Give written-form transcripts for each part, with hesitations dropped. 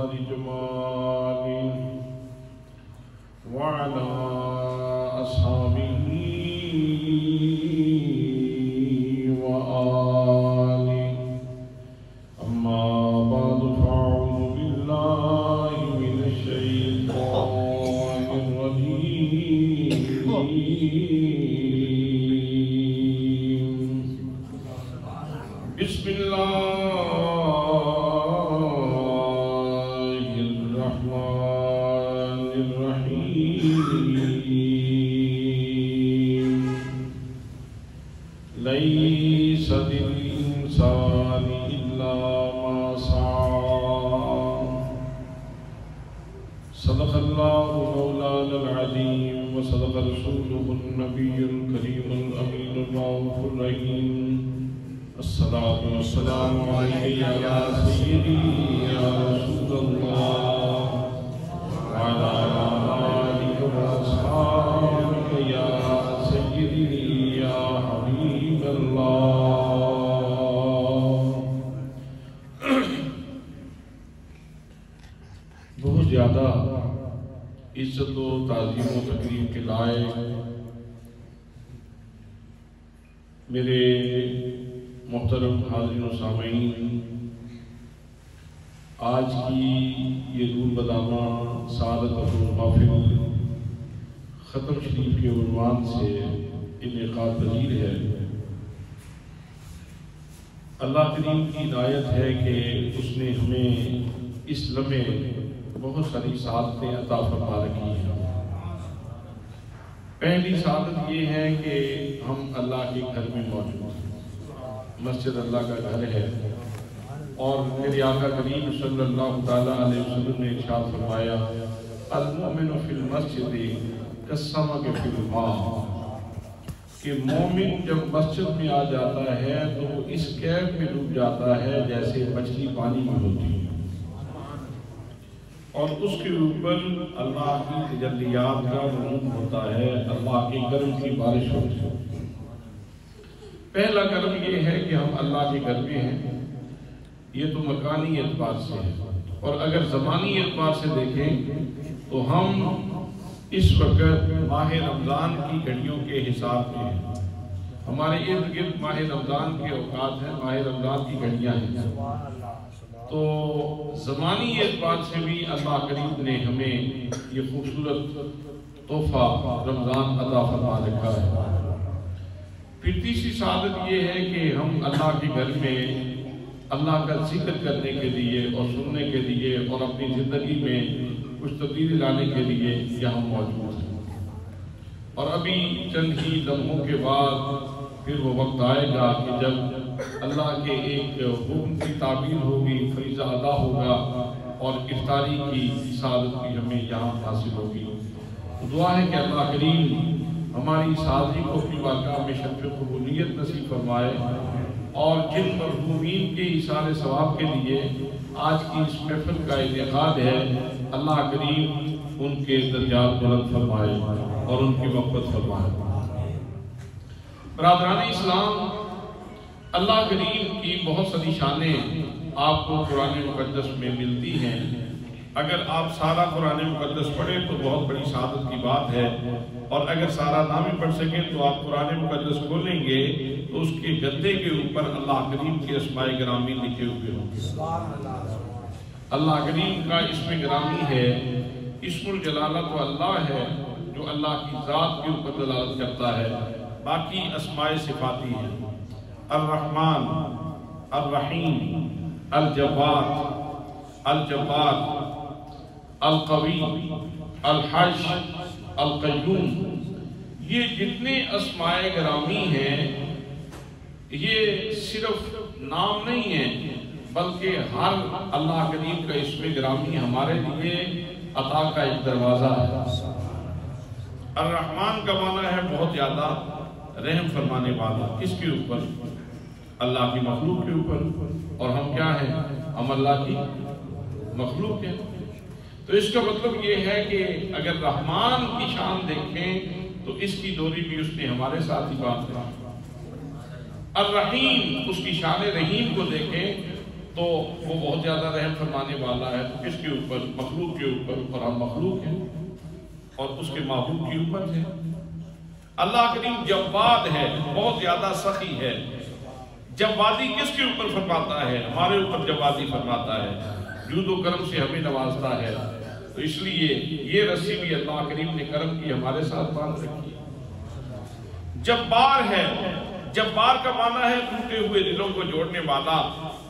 مظهر جماله وعلى أصحابه وآله أما بعد فأعوذ بالله من الشيطان الرجيم بسم الله الرحمن الرحيم ليس للإنسان إلا ما سعى صدق الله مولانا العظيم وصدق رسوله النبي الكريم الأمين الرؤوف الرحيم الصلاة والسلام عليك يا سيدي يا رسول الله وعلى آلك وأصحابك يا سيدي يا حبيب الله. بہت زیادہ عزت و تعظیم و تکریم کے لائق میرے محترم حاضرین و سامعین، آج کی یہ نور بدامہ سعادت محفل ختم شریف کے عنوان سے انعقاد پذیر ہے. اللہ کریم کی عنایت ہے کہ اس نے ہمیں اس لمحے بہت ساری سعادتیں عطا فرما رکھی ہیں. پہلی سعادت یہ ہے کہ ہم اللہ کے گھر میں موجود ہیں. مسجد اللہ کا گھر ہے اور میرے آقا کریم صلی اللہ تعالیٰ علیہ وسلم نے ارشاد فرمایا المؤمن فی المسجد کالسمک فی الماء، کہ مومن جب مسجد میں آ جاتا ہے تو اس کیف میں ڈوب جاتا ہے جیسے مچھلی پانی میں ہوتی ہے، اور اس کے اوپر اللہ کی تجلیات کا نور ہوتا ہے، اللہ کے کرم کی بارش ہوتی ہے. پہلا کرم یہ ہے کہ ہم اللہ کے گھر میں ہیں. یہ تو مکانی اعتبار سے ہے، اور اگر زمانی اعتبار سے دیکھیں تو ہم اس وقت ماہ رمضان کی گھڑیوں کے حساب میں ہیں. ہمارے ارد گرد ماہ رمضان کے اوقات ہیں، ماہ رمضان کی گھڑیاں ہیں. تو زمانی اعتبار سے بھی اللہ کریم نے ہمیں یہ خوبصورت تحفہ رمضان عطا فرما رکھا ہے. پھر تیسری سعادت یہ ہے کہ ہم اللہ کے گھر میں اللہ کا ذکر کرنے کے لیے اور سننے کے لیے اور اپنی زندگی میں کچھ تبدیلی لانے کے لیے یہاں موجود ہیں. اور ابھی چند ہی لمحوں کے بعد پھر وہ وقت آئے گا کہ جب اللہ کے ایک حکم کی تعبیر ہوگی، فریضہ ادا ہوگا اور افطاری کی سعادت بھی ہمیں یہاں حاصل ہوگی. دعا ہے کہ اللہ کریم ہماری سازی کو اپنی بارگاہ میں شرف قبولیت نصیب فرمائے، اور جن مرحومین کے ایثار ثواب کے لیے آج کی اس محفل کا انعقاد ہے، اللہ کریم ان کے درجات بلند فرمائے اور ان کی مغفرت فرمائے. برادران اسلام، اللہ کریم کی بہت ساری شانیں آپ کو قرآن مقدس میں ملتی ہیں. اگر آپ سارا قرآن مقدس پڑھیں تو بہت بڑی سعادت کی بات ہے، اور اگر سارا نہ بھی پڑھ سکیں تو آپ قرآن مقدس کھولیں گے تو اس کے گدے کے اوپر اللہ کریم کے اسماء گرامی لکھے ہوئے ہوں گے. اللہ کریم کا اسم گرامی ہے، اسم الجلالہ تو اللہ ہے جو اللہ کی ذات کے اوپر دلالت کرتا ہے. باقی اسماء صفاتی ہیں: الرحمن، الرحیم، الجواد، الجبار، القوی، الحج، القیوم. یہ جتنے اسماء گرامی ہیں یہ صرف نام نہیں ہیں، بلکہ ہر اللہ کریم کا اسم گرامی ہمارے لیے عطا کا ایک دروازہ ہے. الرحمن کا معنی ہے بہت زیادہ رحم فرمانے والا. کس کے اوپر؟ اللہ کی مخلوق کے اوپر. اور ہم کیا ہیں؟ ہم اللہ کی مخلوق ہیں. تو اس کا مطلب یہ ہے کہ اگر رحمان کی شان دیکھیں تو اس کی ڈوری بھی اس نے ہمارے ساتھ ہی بات کی. الرحیم، اس کی شان رحیم کو دیکھیں تو وہ بہت زیادہ رحم فرمانے والا ہے، تو کس کے اوپر؟ مخلوق کے اوپر، اور ہم مخلوق ہیں اور اس کے محبوب کی امت ہے۔ اللہ کریم جواد ہے، بہت زیادہ سخی ہے۔ جوادی کس کے اوپر فرماتا ہے؟ ہمارے اوپر جوادی فرماتا ہے، جود و کرم سے ہمیں نوازتا ہے۔ تو اس لیے یہ رسی بھی اللہ کریم نے کرم کی ہمارے ساتھ باندھ رکھی ہے۔ جبار ہے، جبار کا معنی ہے ٹوٹے ہوئے دلوں کو جوڑنے والا۔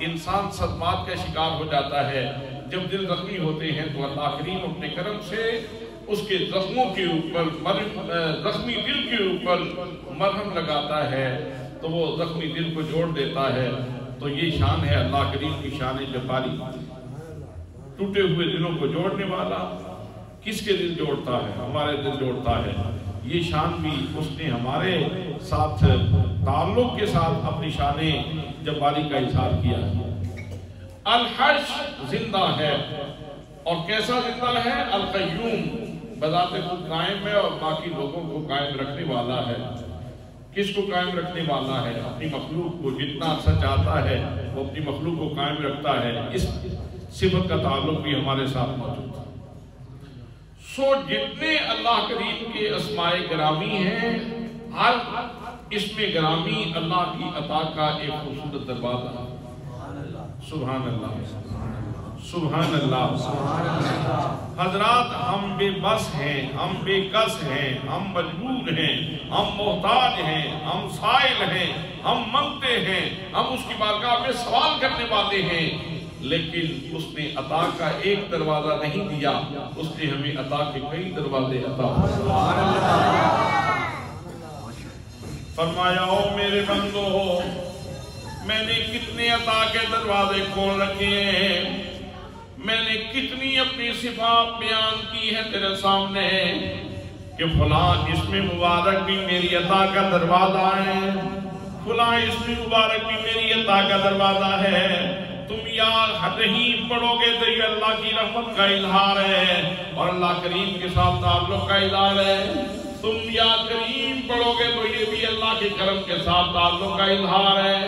انسان صدمات کا شکار ہو جاتا ہے، جب دل زخمی ہوتے ہیں تو اللہ کریم اپنے کرم سے اس کے زخموں کے اوپر، زخمی دل کے اوپر مرہم لگاتا ہے تو وہ زخمی دل کو جوڑ دیتا ہے۔ تو یہ شان ہے اللہ کریم کی شان جباری، ٹوٹے ہوئے دلوں کو جوڑنے والا۔ کس کے دل جوڑتا ہے؟ ہمارے دل جوڑتا ہے۔ یہ شان بھی اس نے ہمارے ساتھ تعلق کے ساتھ اپنی شان جباری کا اظہار کیا ہے۔ الحش زندہ ہے، اور کیسا زندہ ہے؟ القیوم، بذات خود قائم ہے اور باقی لوگوں کو قائم رکھنے والا ہے۔ کس کو قائم رکھنے والا ہے؟ اپنی مخلوق کو۔ جتنا عرصہ چاہتا ہے وہ اپنی مخلوق کو قائم رکھتا ہے۔ اس صفت کا تعلق بھی ہمارے ساتھ موجود ہے۔ سو جتنے اللہ کریم کے اسماء گرامی ہیں، ہر اسم گرامی اللہ کی عطا کا ایک خوبصورت دروازہ ہے۔ سبحان اللہ، سبحان اللہ۔ حضرات، ہم بے بس ہیں، ہم بے کس ہیں، ہم مجبور ہیں، ہم محتاج ہیں، ہم سائل ہیں، ہم منگتے ہیں، ہم اس کی بارگاہ میں سوال کرنے والے ہیں، لیکن اس نے عطا کا ایک دروازہ نہیں دیا، اس نے ہمیں عطا کے کئی دروازے عطا فرمایا۔ او میرے بندو، میں نے کتنے عطا کے دروازے کھول رکھے ہیں، میں نے کتنی اپنی صفات بیان کی ہے تیرے سامنے کہ فلاں اسم مبارک بھی میری عطا کا دروازہ ہے، فلاں اسم مبارک بھی میری عطا کا دروازہ ہے۔ تم یا رحیم پڑھو گے تو یہ اللہ کی رحمت کا اظہار ہے اور اللہ کریم کے ساتھ تعلق کا اظہار ہے۔ تم یا کریم پڑھو گے تو یہ بھی اللہ کے کرم کے ساتھ تعلق کا اظہار ہے۔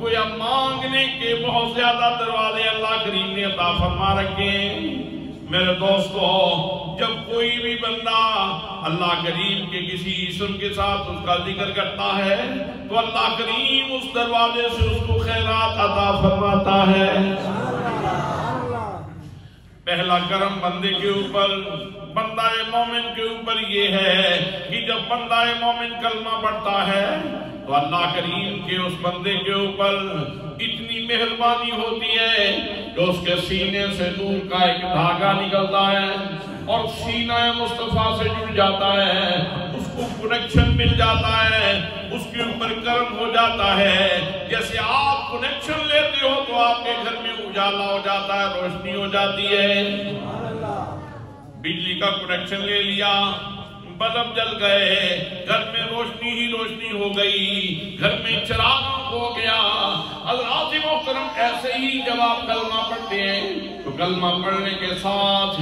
گویا مانگنے کے بہت زیادہ دروازے اللہ کریم نے عطا فرما رکھے۔ میرے دوستو، جب کوئی بھی بندہ اللہ کریم کے کسی اسم کے ساتھ اس کا ذکر کرتا ہے تو اللہ کریم اس دروازے سے اس کو خیرات عطا فرماتا ہے۔ پہلا کرم بندے کے اوپر، بندہ مومن کے اوپر یہ ہے کہ جب بندہ مومن کلمہ پڑھتا ہے تو اللہ کریم کے اس بندے کے اوپر اتنی مہربانی ہوتی ہے کہ اس کے سینے سے نور کا ایک دھاگا نکلتا ہے اور سینہ مصطفیٰ سے جڑ جاتا ہے، اس کو کنیکشن مل جاتا ہے، اس کے اوپر کرم ہو جاتا ہے۔ جیسے آپ کنیکشن لیتے ہو تو آپ کے گھر میں اجالا ہو جاتا ہے، روشنی ہو جاتی ہے۔ بجلی کا کنیکشن لے لیا، بلب جل گئے، گھر میں روشنی ہی روشنی ہو گئی، گھر میں چراغ ہو گیا۔ حضرات محترم، ایسے ہی جب آپ کلمہ پڑھتے ہیں تو کلمہ پڑھنے کے ساتھ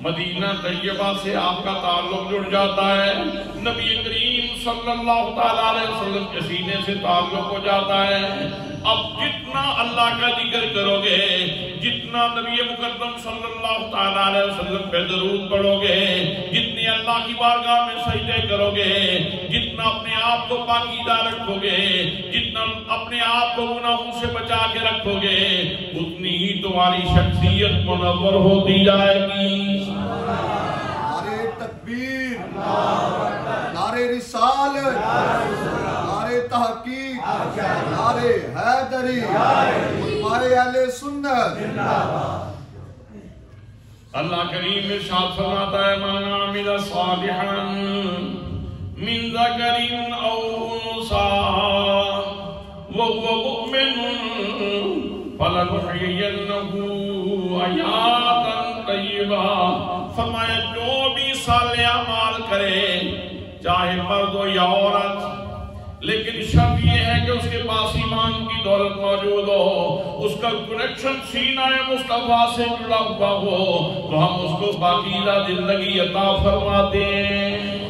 مدینہ طیبہ سے آپ کا تعلق جڑ جاتا ہے، نبی کریم صلی اللہ تعالیٰ علیہ وسلم کے سینے سے تعلق ہو جاتا ہے۔ اب جتنا اللہ کا ذکر کرو گے، جتنا نبی مقدم صلی اللہ تعالیٰ علیہ وسلم پہ درود پڑھو گے، جتنے اللہ کی بارگاہ میں سجدے کرو گے، جتنا اپنے آپ کو پاکیزہ رکھو گے، جتنا اپنے آپ کو گناہوں سے بچا کے رکھو گے، اتنی ہی تمہاری شخصیت منور ہوتی جائے گی۔ نعرہ تکبیر، نعرہ رسالت، نعرہ تحقیق، نعرہ حیدری، علماء اہل سنت۔ اللہ کریم ارشاد فرماتا ہے، من عمل صالحا من ذکر او انثی وهو مؤمن فلنحیینہ حیاتا طیبہ۔ فرمایا جو بھی صالح اعمال کرے، چاہے مرد ہو یا عورت، لیکن شرط یہ ہے کہ اس کے پاس ایمان کی دولت موجود ہو، اس کا کنیکشن سینہ مصطفیٰ سے جڑا ہوا ہو، تو ہم اس کو باقیدہ زندگی عطا فرماتے ہیں۔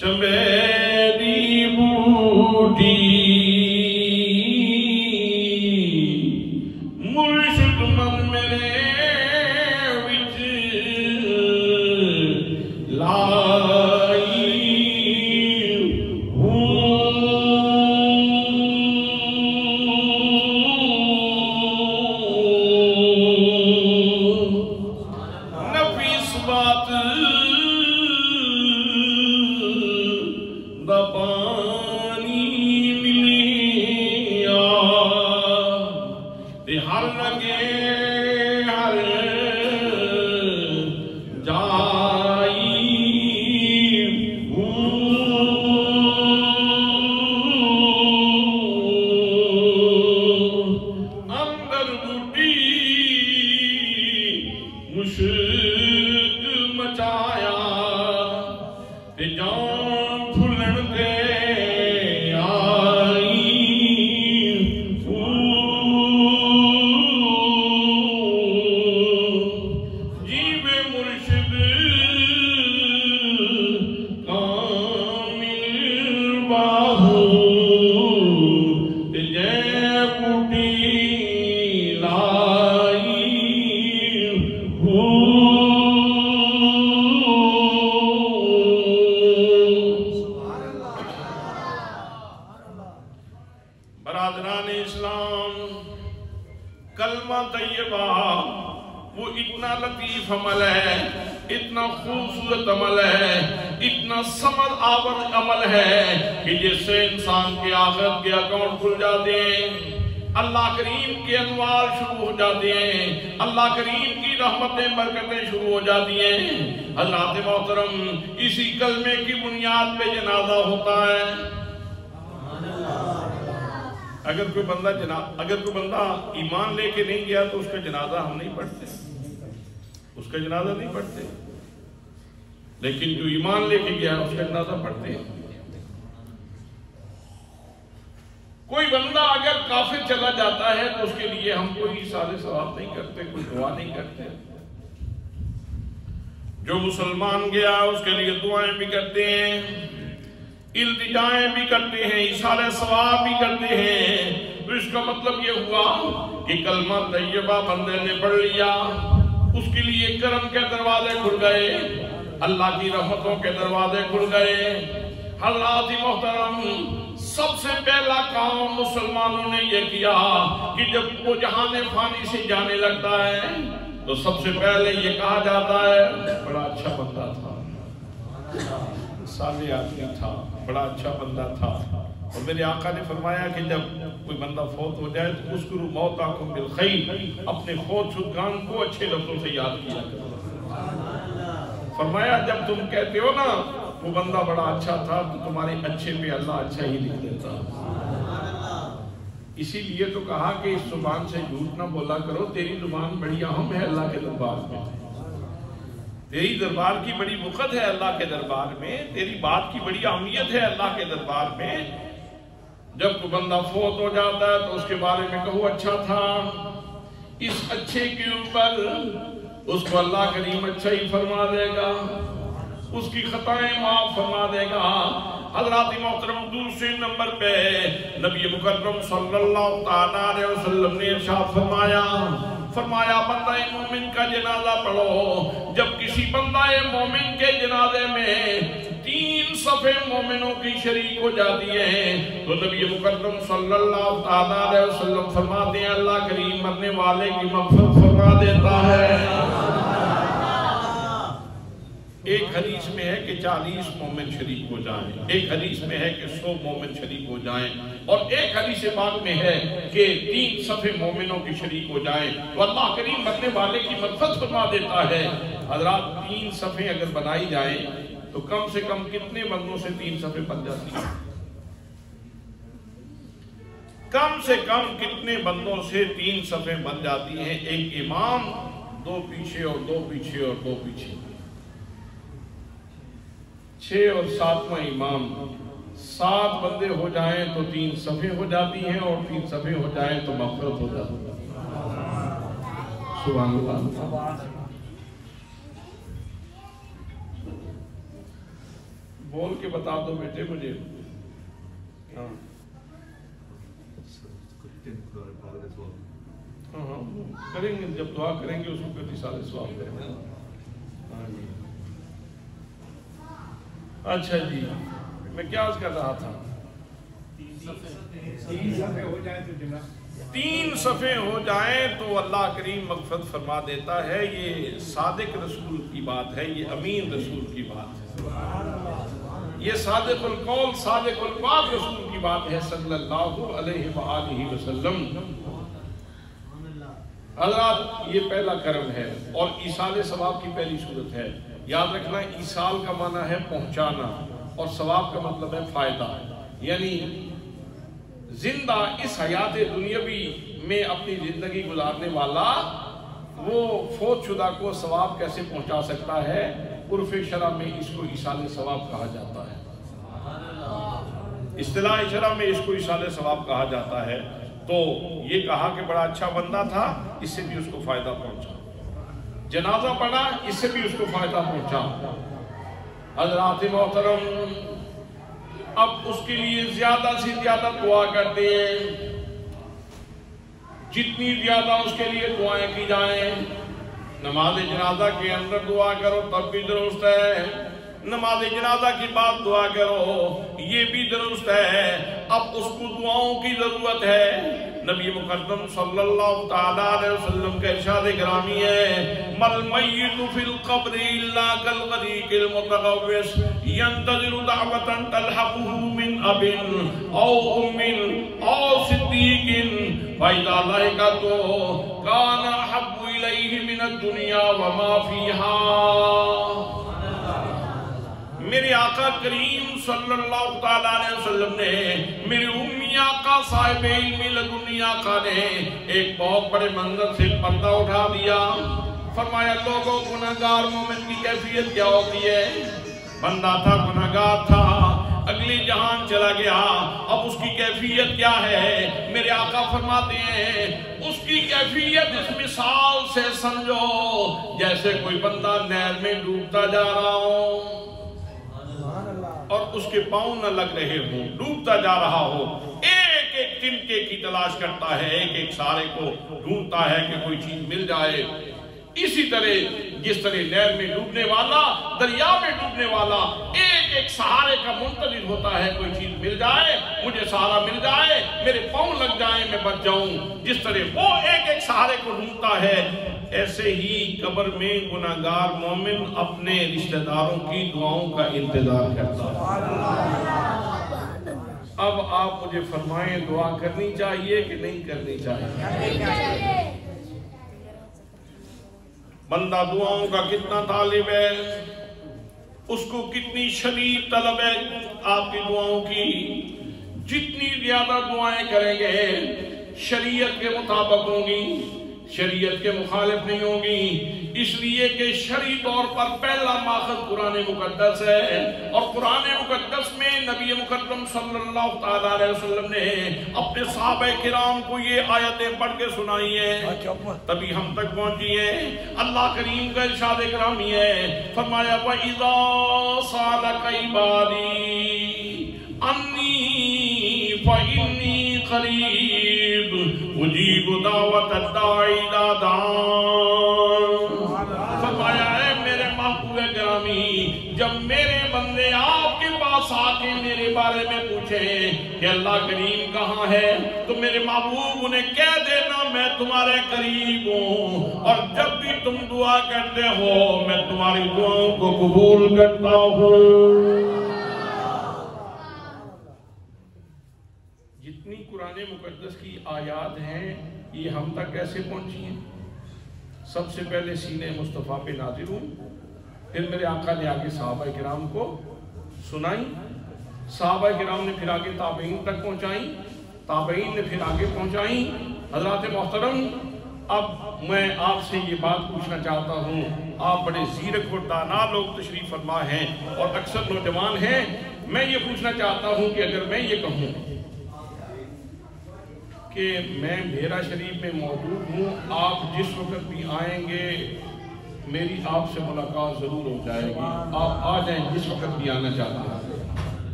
چمیلی بوٹی مرشد من میرے وچ لائی نفیس بات دا پانی ملیا تے ہر لگے ہر جائی اندر بوٹی مشک مچایا تے جان پھلن دے آئی جیب مرشد کامل باہو تے جے بوٹی لائی برادران اسلام، کلمہ طیبہ وہ اتنا لطیف عمل ہے، اتنا خوبصورت عمل ہے، اتنا ثمر آور عمل ہے کہ جس سے انسان کے آخرت کے اکاؤنٹ کھل جاتے ہیں، اللہ کریم کے انوار شروع ہو جاتے ہیں، اللہ کریم کی رحمتیں برکتیں شروع ہو جاتی ہیں۔ حضرات محترم، اسی کلمے کی بنیاد پہ جنازہ ہوتا ہے۔ اگر کوئی بندہ ایمان لے کے نہیں گیا تو اس کا جنازہ ہم نہیں پڑھتے، اس کا جنازہ نہیں پڑھتے، لیکن جو ایمان لے کے گیا اس کا جنازہ پڑھتے ہیں۔ کوئی بندہ اگر کافر چلا جاتا ہے تو اس کے لیے ہم کوئی ایثار ثواب نہیں کرتے، کوئی دعا نہیں کرتے۔ جو مسلمان گیا اس کے لیے دعائیں بھی کرتے ہیں، التجائیں بھی کرتے ہیں، ایثار ثواب بھی کرتے ہیں۔ تو اس کا مطلب یہ ہوا کہ کلمہ طیبہ بندے نے پڑھ لیا، اس کے لیے کرم کے دروازے کھل گئے، اللہ کی رحمتوں کے دروازے کھل گئے۔ حضرات محترم، سب سے پہلا کام مسلمانوں نے یہ کیا کہ جب وہ جہان فانی سے جانے لگتا ہے تو سب سے پہلے یہ کہا جاتا ہے بڑا اچھا بندہ تھا، صالح آدمی تھا، بڑا اچھا بندہ تھا۔ اور میرے آقا نے فرمایا کہ جب کوئی بندہ فوت ہو جائے تو اذکروا موتاکم بالخیر، اپنے فوت شدگان کو اچھے لفظوں سے یاد کیا کرو۔ فرمایا جب تم کہتے ہو نا وہ بندہ بڑا اچھا تھا تو تمہارے اچھے پہ اللہ اچھا ہی لکھ دیتا۔ اسی لیے تو کہا کہ اس زبان سے جھوٹ نہ بولا کرو، تیری زبان بڑی اہم ہے اللہ کے دربار میں، تیری دربار کی بڑی وقت ہے اللہ کے دربار میں، تیری بات کی بڑی اہمیت ہے اللہ کے دربار میں۔ جب کوئی بندہ فوت ہو جاتا ہے تو اس کے بارے میں کہو اچھا تھا، اس اچھے کے اوپر اس کو اللہ کریم اچھا ہی فرما دے گا، اس کی خطائیں معاف فرما دے گا۔ حضرات محترم، دوسرے نمبر پہ نبی مکرم صلی اللہ علیہ وسلم نے ارشاد فرمایا بندہ مومن کا جنازہ پڑھو۔ جب کسی بندہ مومن کے جنازے میں 3 صفیں مومنوں کی شریک ہو جاتی ہیں تو نبی مکرم صلی اللہ علیہ وسلم فرماتے ہیں اللہ کریم مرنے والے کی مغفرت فرما دیتا ہے۔ ایک حدیث میں ہے کہ 40 مومن شریک ہو جائیں، ایک حدیث میں ہے کہ 100 مومن شریک ہو جائیں، اور ایک حدیث پاک میں ہے کہ 3 صفیں مومنوں کی شریک ہو جائیں تو اللہ کریم مرنے والے کی مغفرت فرما دیتا ہے۔ حضرات 3 صفیں اگر بنائی جائیں تو کم سے کم کتنے بندوں سے 3 صفیں بن جاتی ہیں؟ کم سے کم کتنے بندوں سے 3 صفیں بن جاتی ہیں؟ ایک امام، 2 پیچھے اور 2 پیچھے اور 2 پیچھے، 6 اور 7واں امام، 7 بندے ہو جائیں تو 3 صفیں ہو جاتی ہیں، اور 3 صفیں ہو جائیں تو مغفرت ہو جاتی ہے۔ سبحان اللہ۔ بول کے بتا دو بیٹے مجھے. ہاں کریں گے، جب دعا کریں گے اس کو سارے سوال کریں گے. ہاں جی اچھا جی، میں کیا عرض کر رہا تھا؟ 3 صفحے ہو جائیں تو اللہ کریم مغفرت فرما دیتا ہے. یہ صادق رسول کی بات ہے، یہ امین رسول کی بات ہے، یہ صادق القول صادق الوعد رسول کی بات ہے صلی اللہ علیہ وآلہ وسلم. حضرات یہ پہلا کرم ہے اور ایصال ثواب کی پہلی صورت ہے. یاد رکھنا ایصال کا معنی ہے پہنچانا اور ثواب کا مطلب ہے فائدہ. یعنی زندہ اس حیات دنیاوی میں اپنی زندگی گزارنے والا وہ فوت شدہ کو ثواب کیسے پہنچا سکتا ہے. عرف شرع میں اس کو ایصال ثواب کہا جاتا ہے. اصطلاح شرع میں اس کو ایصال ثواب کہا جاتا ہے. تو یہ کہا کہ بڑا اچھا بندہ تھا، اس سے بھی اس کو فائدہ پہنچا. جنازہ پڑھا، اس سے بھی اس کو فائدہ پہنچا. حضرات محترم اب اس کے لیے زیادہ سے زیادہ دعا کرتے ہیں. جتنی زیادہ اس کے لیے دعائیں کی جائیں. نماز جنازہ کے اندر دعا کرو تب بھی درست ہے، نماز جنازہ کی بات دعا کرو یہ بھی درست ہے. اب اس کو دعاؤں کی ضرورت ہے. نبی مقدم صلی اللہ تعالیٰ علیہ وسلم کا ارشاد گرامی ہے مل میت فی القبر الا کالغریق المتغوث ینتظر دعوة تلحقه من اب او ام او صدیق فاذا لحقته کان احب الیہ من الدنیا وما فیہا. میرے آقا کریم صلی اللہ تعالیٰ علیہ وسلم نے، میرے امی آقا صاحب علم لدنی آقا نے ایک بہت بڑے منظر سے پردہ اٹھا دیا. فرمایا لوگوں گناہگار مومن کی کیفیت کیا ہوتی ہے. بندہ تھا، گناہگار تھا، اگلی جہان چلا گیا، اب اس کی کیفیت کیا ہے؟ میرے آقا فرماتے ہیں اس کی کیفیت اس مثال سے سمجھو جیسے کوئی بندہ نہر میں ڈوبتا جا رہا ہو اور اس کے پاؤں نہ لگ رہے ہوں، ڈوبتا جا رہا ہو، ایک ایک تنکے کی تلاش کرتا ہے، ایک ایک سارے کو ڈھونڈتا ہے کہ کوئی چیز مل جائے. اسی طرح جس طرح نہر میں ڈوبنے والا، دریا میں ڈوبنے والا ایک ایک سہارے کا منتظر ہوتا ہے، کوئی چیز مل جائے، مجھے سہارا مل جائے، میرے پاؤں لگ جائیں، میں بچ جاؤں. جس طرح وہ ایک ایک سہارے کو ڈھونڈتا ہے، ایسے ہی قبر میں گناہگار مومن اپنے رشتہ داروں کی دعاؤں کا انتظار کرتا ہے. اب آپ مجھے فرمائیں دعا کرنی چاہیے کہ نہیں کرنی چاہیے؟ بندہ دعاؤں کا کتنا طالب ہے، اس کو کتنی شدید طلب ہے آپ کی دعاؤں کی. جتنی زیادہ دعائیں کریں گے شریعت کے مطابق ہوں گی، شریعت کے مخالف نہیں ہوگی. اس لیے کہ شرعی طور پر پہلا ماخذ قرآن مقدس ہے اور قرآن مقدس میں نبی مقدم صلی اللہ تعالیٰ علیہ وسلم نے اپنے صحابہ کرام کو یہ آیتیں پڑھ کے سنائی ہیں، تبھی ہم تک پہنچی ہیں. اللہ کریم کا ارشاد گرامی ہے، فرمایا وَإِذَا سَأَلَكَ عِبَادِي عَنِّي فَإِنِّي قَرِيبٌ اُجِیبُ دَعْوَةَ الدَّاعِ إِذَا دَعَانِ. فرمایا ہے میرے محبوب گرامی، جب میرے بندے آپ کے پاس آ کے میرے بارے میں پوچھیں کہ اللہ کریم کہاں ہے، تو میرے محبوب انہیں کہہ دینا میں تمہارے قریب ہوں، اور جب بھی تم دعا کرتے ہو میں تمہاری دعاؤں کو قبول کرتا ہوں. جتنی قرآن مقدس کی آیات ہیں یہ ہم تک کیسے پہنچی ہیں؟ سب سے پہلے سینہ مصطفیٰ پہ نازل ہوں، پھر میرے آقا نے آگے صحابہ کرام کو سنائی، صحابہ کرام نے پھر آگے تابعین تک پہنچائیں، تابعین نے پھر آگے پہنچائیں. حضرات محترم اب میں آپ سے یہ بات پوچھنا چاہتا ہوں، آپ بڑے زیرک اور دانا لوگ تشریف فرما ہیں اور اکثر نوجوان ہیں، میں یہ پوچھنا چاہتا ہوں کہ اگر میں یہ کہوں کہ میں بھیرا شریف میں موجود ہوں، آپ جس وقت بھی آئیں گے میری آپ سے ملاقات ضرور ہو جائے گی، آپ آ جائیں جس وقت بھی آنا چاہتا ہیں.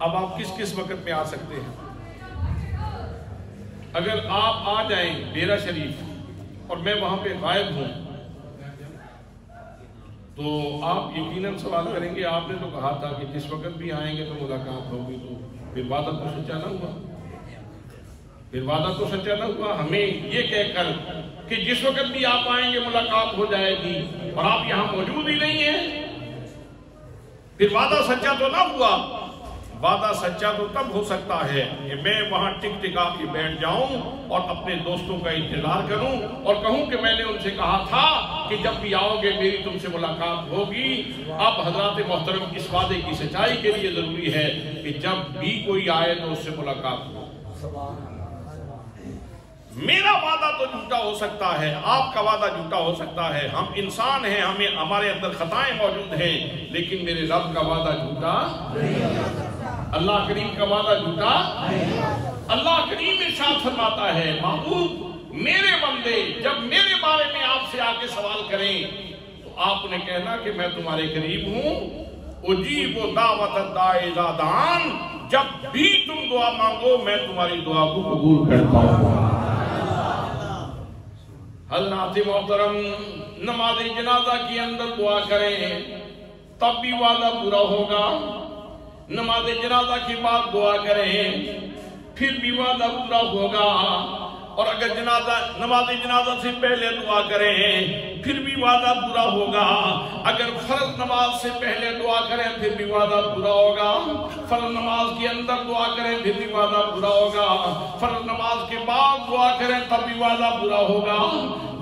اب آپ کس کس وقت میں آ سکتے ہیں؟ اگر آپ آ جائیں ڈیرہ شریف اور میں وہاں پہ غائب ہوں تو آپ یقیناً سوال کریں گے آپ نے تو کہا تھا کہ جس وقت بھی آئیں گے تو ملاقات ہوگی، تو پھر وعدہ تو سچا نہ ہوا، پھر وعدہ تو سچا نہ ہوا۔ ہمیں یہ کہہ کر کہ جس وقت بھی آپ آئیں گے ملاقات ہو جائے گی اور آپ یہاں موجود ہی نہیں ہیں، پھر وعدہ سچا تو نہ ہوا۔ وعدہ سچا تو تب ہو سکتا ہے کہ میں وہاں ٹک ٹکا کے بیٹھ جاؤں اور اپنے دوستوں کا انتظار کروں اور کہوں کہ میں نے ان سے کہا تھا کہ جب بھی آؤ گے میری تم سے ملاقات ہوگی۔ اب حضرات محترم اس وعدے کی سچائی کے لیے ضروری ہے کہ جب بھی کوئی آئے تو اس سے ملاقات ہو۔ میرا وعدہ تو جھوٹا ہو سکتا ہے، آپ کا وعدہ جھوٹا ہو سکتا ہے، ہم انسان ہیں، ہمارے اندر خطائیں موجود ہیں، لیکن میرے رب کا وعدہ جھوٹا، اللہ کریم کا وعدہ جھوٹا۔ اللہ کریم ارشاد فرماتا ہے محبوب میرے بندے جب میرے بارے میں آپ سے آ کے سوال کریں تو آپ نے کہنا کہ میں تمہارے قریب ہوں، اجیب دعوت الداعی اذا دعان، جب بھی تم دعا مانگو میں تمہاری دعا کو قبول کرتا ہوں۔ حضرات محترم نماز جنازہ کے اندر دعا کریں تب بھی وعدہ پورا ہوگا، نماز جنازہ کے بعد دعا کریں پھر بھی وعدہ پورا ہوگا، اور اگر نماز جنازہ سے پہلے دعا کریں پھر بھی وعدہ پورا ہوگا، اگر فرض نماز سے پہلے دعا کریں پھر بھی وعدہ پورا ہوگا، فرض نماز کے اندر دعا کریں پھر بھی وعدہ پورا ہوگا، فرض نماز کے بعد دعا کریں تب بھی وعدہ پورا ہوگا۔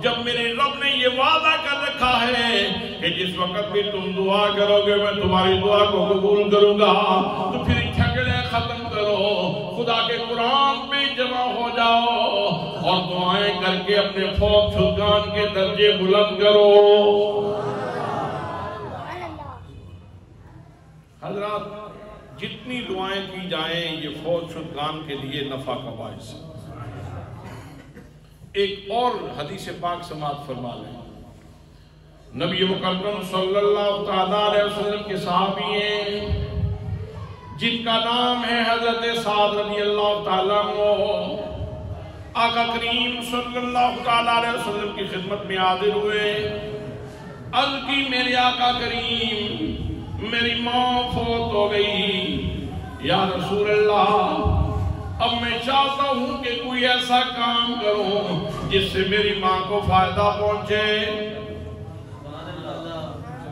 جب میرے رب نے یہ وعدہ کر رکھا ہے کہ جس وقت بھی تم دعا کرو گے میں تمہاری دعا کو قبول کروں گا، تو پھر جھگڑے ختم کرو، خدا کے قرآن پہ جمع ہو جاؤ اور دعائیں کر کے اپنے فوت شدگان کے درجے بلند کرو۔ حضرات جتنی دعائیں کی جائیں یہ فوت شدگان کے لیے نفع کا باعث ہے۔ ایک اور حدیث پاک سماعت فرما لیں، نبی مکرم صلی اللہ تعالیٰ علیہ وسلم کے صحابی ہیں جن کا نام ہے حضرت سعد رضی اللہ تعالیٰ عنہ، آقا کریم صلی اللہ تعالیٰ علیہ وسلم کی خدمت میں حاضر ہوئے، عرض کی میرے آقا کریم میری ماں فوت ہو گئی، یا رسول اللہ اب میں چاہتا ہوں کہ کوئی ایسا کام کروں جس سے میری ماں کو فائدہ پہنچے۔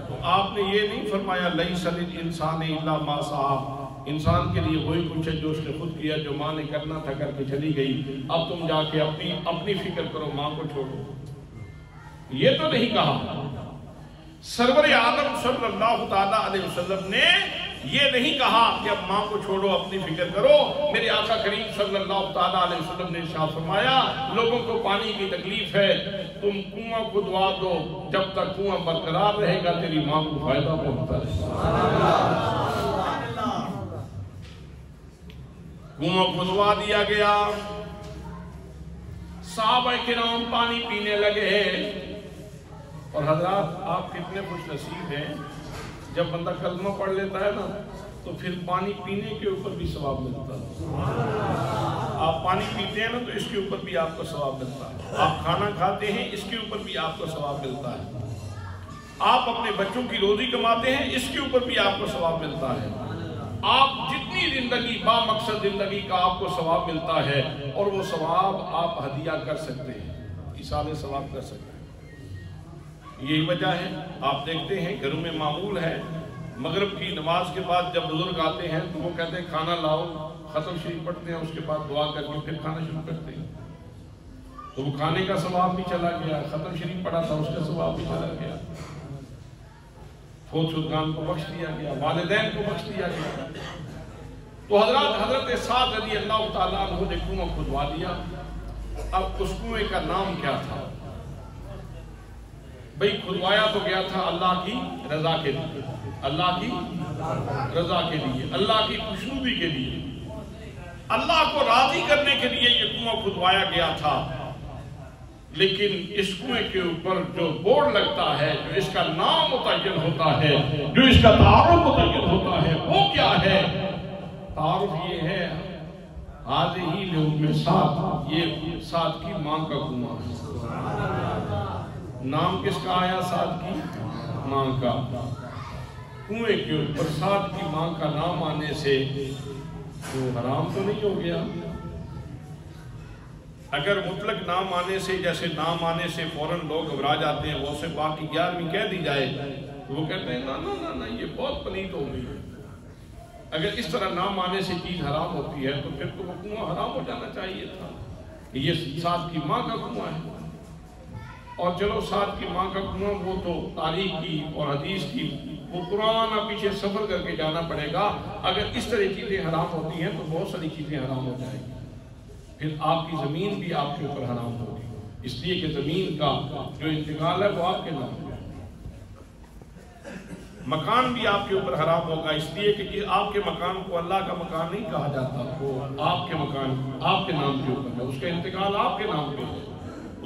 تو آپ نے یہ نہیں فرمایا لیس للانسان الا ما سعی، انسان کے لیے وہی کچھ ہے جو اس نے خود کیا، جو ماں نے کرنا تھا کر کے چلی گئی، اب تم جا کے اپنی فکر کرو، ماں کو چھوڑو، یہ تو نہیں کہا۔ سرور عالم صلی اللہ تعالیٰ علیہ وسلم نے یہ نہیں کہا کہ اب ماں کو چھوڑو اپنی فکر کرو۔ میرے آقا کریم صلی اللہ تعالیٰ علیہ وسلم نے ارشاد فرمایا لوگوں کو پانی کی تکلیف ہے، تم کنواں کو دعا دو، جب تک کنواں برقرار رہے گا تیری ماں کو فائدہ پہنچتا رہے۔ کنواں کو دعا دیا گیا، صحابہ کرام پانی پینے لگے، اور حضرات آپ کتنے خوش نصیب ہیں جب بندہ کلمہ پڑھ لیتا ہے نا تو پھر پانی پینے کے اوپر بھی ثواب ملتا ہے۔ آپ پانی پیتے ہیں نا تو اس کے اوپر بھی آپ کو ثواب ملتا ہے، آپ کھانا کھاتے ہیں اس کے اوپر بھی آپ کو ثواب ملتا ہے، آپ اپنے بچوں کی روزی کماتے ہیں اس کے اوپر بھی آپ کو ثواب ملتا ہے، آپ جتنی زندگی با مقصد زندگی کا آپ کو ثواب ملتا ہے، اور وہ ثواب آپ ہدیہ کر سکتے ہیں، ایصال ثواب کر سکتے ہیں۔ یہی وجہ ہے آپ دیکھتے ہیں گھروں میں معمول ہے مغرب کی نماز کے بعد جب بزرگ آتے ہیں تو وہ کہتے ہیں کھانا لاؤ، ختم شریف پڑھتے ہیں، اس کے بعد دعا کر کے پھر کھانا شروع کرتے ہیں، تو وہ کھانے کا ثواب بھی چلا گیا، ختم شریف پڑھا تھا اس کا ثواب بھی چلا گیا، فوت شدگان کو بخش دیا گیا، والدین کو بخش دیا گیا۔ تو حضرت سعد رضی اللہ تعالیٰ عنہ نے کنواں کھدوا دیا۔ اب اس کنویں کا نام کیا تھا؟ بھئی کھدوایا تو گیا تھا اللہ کی رضا کے لیے، اللہ کی رضا کے لیے، اللہ کی خوشنودی کے لیے، اللہ کو راضی کرنے کے لیے یہ کنواں کھدوایا گیا تھا۔ لیکن اس کنویں کے اوپر جو بورڈ لگتا ہے، جو اس کا نام متعین ہوتا ہے، جو اس کا تعارف متعین ہوتا ہے، وہ کیا ہے؟ تعارف یہ ہے ہی لوگ میں سات، یہ سات کی ماں کا کنواں ہے۔ نام کس کا آیا؟ سات کی ماں کا۔ کنویں کے اوپر سات کی ماں کا نام آنے سے وہ حرام تو نہیں ہو گیا؟ اگر مطلق نام آنے سے، جیسے نام آنے سے فوراً لوگ گھبرا جاتے ہیں، وہ سے باقی 11ویں کہہ دی جائے تو وہ کہتے ہیں نا یہ بہت پلیت ہو گئی۔ اگر اس طرح نام آنے سے چیز حرام ہوتی ہے تو پھر تو وہ کنواں حرام ہو جانا چاہیے تھا کہ یہ سات کی ماں کا کنواں ہے۔ اور چلو سات کی ماں کا کنواں وہ تو تاریخ کی اور حدیث کی وہ پرانا پیچھے سفر کر کے جانا پڑے گا۔ اگر اس طرح چیزیں حرام ہوتی ہیں تو بہت ساری چیزیں حرام ہو جائیں گی، پھر آپ کی زمین بھی آپ کے اوپر حرام ہوگی، اس لیے کہ زمین کا جو انتقال ہے وہ آپ کے نام ہے۔ مکان بھی آپ کے اوپر حرام ہوگا، اس لیے کہ آپ کے مکان کو اللہ کا مکان نہیں کہا جاتا، وہ آپ کے مکان آپ کے نام کے اوپر ہے، اس کا انتقال آپ کے نام پہ ہے،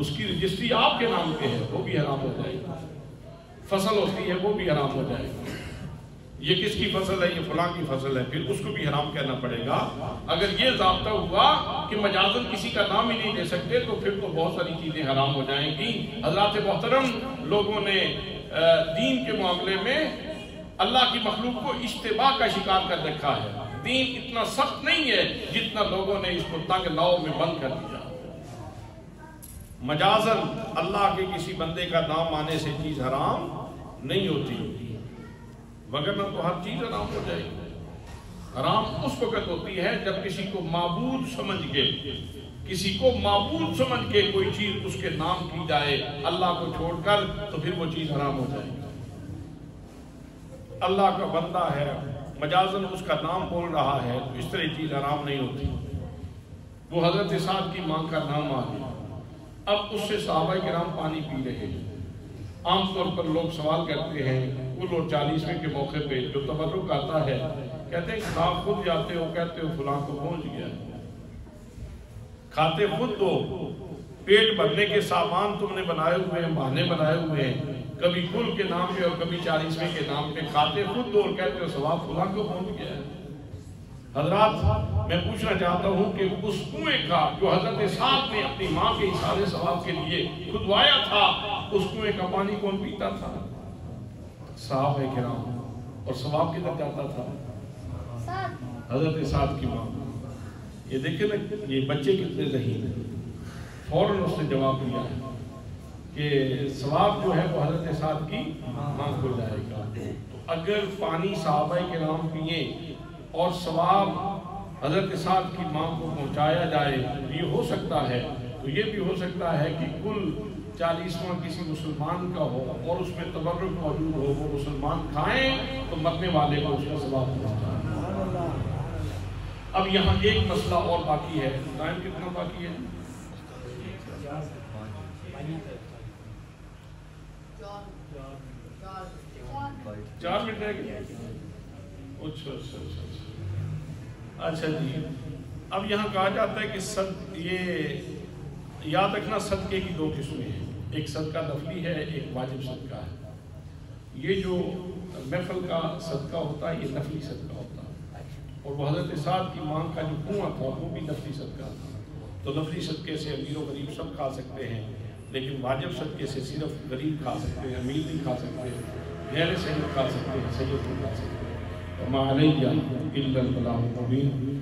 اس کی رجسٹری آپ کے نام پہ ہے، وہ بھی حرام ہو جائے گی۔ فصل ہوتی ہے وہ بھی حرام ہو جائے گی، یہ کس کی فصل ہے؟ یہ فلاں کی فصل ہے، پھر اس کو بھی حرام کہنا پڑے گا۔ اگر یہ ضابطہ ہوا کہ مجازن کسی کا نام ہی نہیں دے سکتے تو پھر تو بہت ساری چیزیں حرام ہو جائیں گی۔ حضرات محترم، لوگوں نے دین کے معاملے میں اللہ کی مخلوق کو اشتباہ کا شکار کر رکھا ہے۔ دین اتنا سخت نہیں ہے جتنا لوگوں نے اس کو تنگ ناؤ میں بند کر دیا۔ مجازن اللہ کے کسی بندے کا نام آنے سے چیز حرام نہیں ہوتی، وگرنہ تو ہر چیز حرام ہو جائے گی۔ حرام اس وقت ہوتی ہے جب کسی کو معبود سمجھ کے کوئی چیز اس کے نام کی جائے اللہ کو چھوڑ کر، تو پھر وہ چیز حرام ہو جائے گی۔ اللہ کا بندہ ہے، مجازن اس کا نام بول رہا ہے، تو اس طرح چیز حرام نہیں ہوتی۔ وہ حضرت سعد کی ماں کا نام آ گیا، اب اس سے صحابہ کرام پانی پی رہے ہیں۔ عام طور پر لوگ سوال کرتے ہیں کل اور 40ویں کے موقع پہ جو تبرک آتا ہے، کہتے ہیں آپ خود جاتے ہو، کہتے ہو فلاں کو پہنچ گیا، کھاتے خود دو، پیٹ بھرنے کے سامان تم نے بنائے ہوئے ہیں، بہانے بنائے ہوئے ہیں، کبھی کل کے نام پہ اور کبھی 40ویں کے نام پہ کھاتے خود دو اور کہتے ہو ثواب فلاں کو پہنچ گیا ہے۔ حضرات میں پوچھنا چاہتا ہوں کہ اس کنویں کا جو حضرت سعد نے اپنی ماں کے اثارے ثواب کے لیے کھدوایا تھا، اس کنویں کا پانی کون پیتا تھا؟ صحابہ کرام۔ اور ثواب کدھر جاتا تھا؟ حضرت سعد کی ماں۔ یہ دیکھیں نا یہ بچے کتنے ذہین ہیں، فوراً اس نے جواب دیا ہے کہ ثواب جو ہے وہ حضرت سعد کی ماں کو جائے گا۔ تو اگر پانی صحابہ کرام پیے اور ثواب حضرت سعد کی ماں کو پہنچایا جائے، یہ ہو سکتا ہے، تو یہ بھی ہو سکتا ہے کہ کل 40واں کسی مسلمان کا ہو اور اس میں تبرک موجود ہو، وہ مسلمان کھائیں تو مرنے والے کو اس کا ثواب پہنچائے۔ اب یہاں ایک مسئلہ اور باقی ہے، ٹائم کتنا باقی ہے؟ 4 منٹ رہ گئے۔ اچھا جی، اب یہاں کہا جاتا ہے کہ یہ یاد رکھنا صدقے کی 2 قسمیں ہیں، ایک صدقہ نفلی ہے، ایک واجب صدقہ ہے۔ یہ جو محفل کا صدقہ ہوتا ہے یہ نفلی صدقہ ہوتا ہے، اور وہ حضرت سعد کی ماں کا جو کنواں تھا وہ بھی نفلی صدقہ تھا۔ تو نفلی صدقے سے امیر و غریب سب کھا سکتے ہیں، لیکن واجب صدقے سے صرف غریب کھا سکتے ہیں، امیر نہیں کھا سکتے، غیر سید کھا سکتے ہیں، سید نہیں کھا سکتے۔ وما علیہ الا البلاغ المبین۔